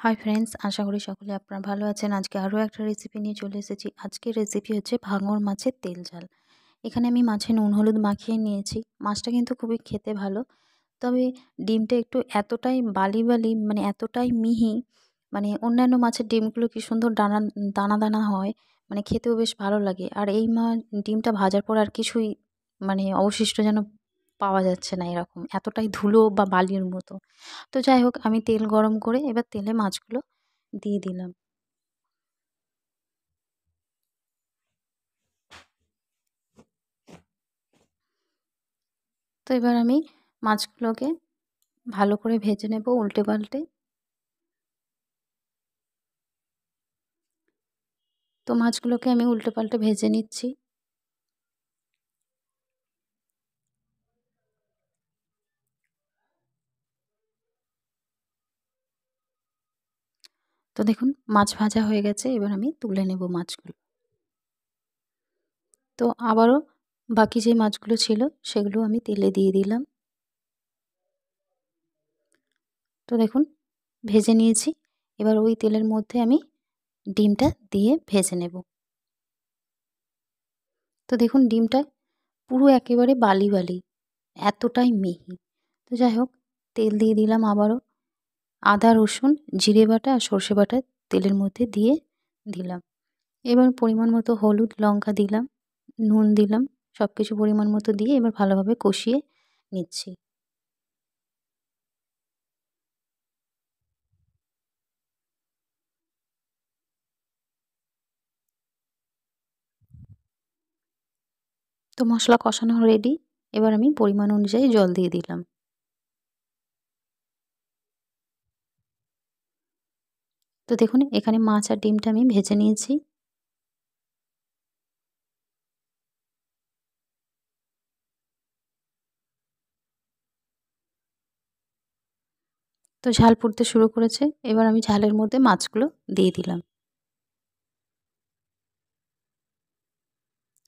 Hi friends, আশা করি সকলে আপনারা ভালো আছেন। আজকে আরও একটা রেসিপি নিয়ে চলে এসেছি। আজকের রেসিপি হচ্ছে ভাঙর মাছের তেল ঝাল। এখানে আমি মাছে নুন হলুদ মাখিয়ে নিয়েছি। মাছটা কিন্তু খুবই খেতে ভালো। তবে ডিমটা একটু এতটাই বালি বালি, মানে এতটাই মিহি, মানে অন্যান্য মাছের ডিমগুলো কি সুন্দর দানা দানা দানা হয়, মানে খেতেও বেশ ভালো লাগে। আর এই ডিমটা ভাজার পর আর কিছুই মানে অবশিষ্ট যেন পাওয়া যাচ্ছে না, এরকম এতটাই ধুলো বা বালির মতো। তো যাই হোক, আমি তেল গরম করে এবার তেলে মাছগুলো দিয়ে দিলাম। তো এবার আমি মাছগুলোকে ভালো করে ভেজে নেব উল্টে পাল্টে। তো মাছগুলোকে আমি উল্টে পাল্টে ভেজে নিচ্ছি। তো দেখুন, মাছ ভাজা হয়ে গেছে। এবার আমি তুলে নেব মাছগুলো। তো আবারও বাকি যে মাছগুলো ছিল সেগুলো আমি তেলে দিয়ে দিলাম। তো দেখুন, ভেজে নিয়েছি। এবার ওই তেলের মধ্যে আমি ডিমটা দিয়ে ভেজে নেব। তো দেখুন, ডিমটা পুরো একেবারে বালি বালি, এতটাই মিহি। তো যাই হোক, তেল দিয়ে দিলাম আবারও। আদা রসুন জিরে বাটা আর সর্ষে বাটা তেলের মধ্যে দিয়ে দিলাম। এবার পরিমাণ মতো হলুদ লঙ্কা দিলাম, নুন দিলাম, সব কিছু পরিমাণ মতো দিয়ে এবার ভালোভাবে কষিয়ে নিচ্ছি। তো মশলা কষানো রেডি। এবার আমি পরিমাণ অনুযায়ী জল দিয়ে দিলাম। তো দেখুন, এখানে মাছ আর ডিমটা আমি ভেজে নিয়েছি। তো ঝাল পড়তে শুরু করেছে। এবার আমি ঝালের মধ্যে মাছগুলো দিয়ে দিলাম।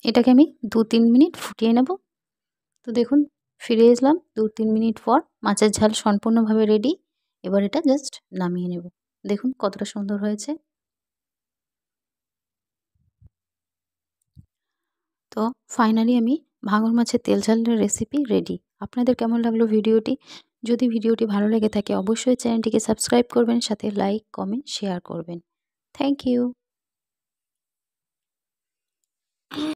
এটাকে আমি ২-৩ মিনিট ফুটিয়ে নেব। তো দেখুন, ফিরে এলাম ২-৩ মিনিট পর। মাছের ঝাল সম্পূর্ণভাবে রেডি। এবার এটা জাস্ট নামিয়ে নেব। দেখুন কতটা সুন্দর হয়েছে। তো ফাইনালি আমি ভাঙন মাছের তেল ঝালের রেসিপি রেডি। আপনাদের কেমন লাগলো ভিডিওটি? যদি ভিডিওটি ভালো লেগে থাকে অবশ্যই চ্যানেলটিকে সাবস্ক্রাইব করবেন, সাথে লাইক, কমেন্ট, শেয়ার করবেন। Thank you.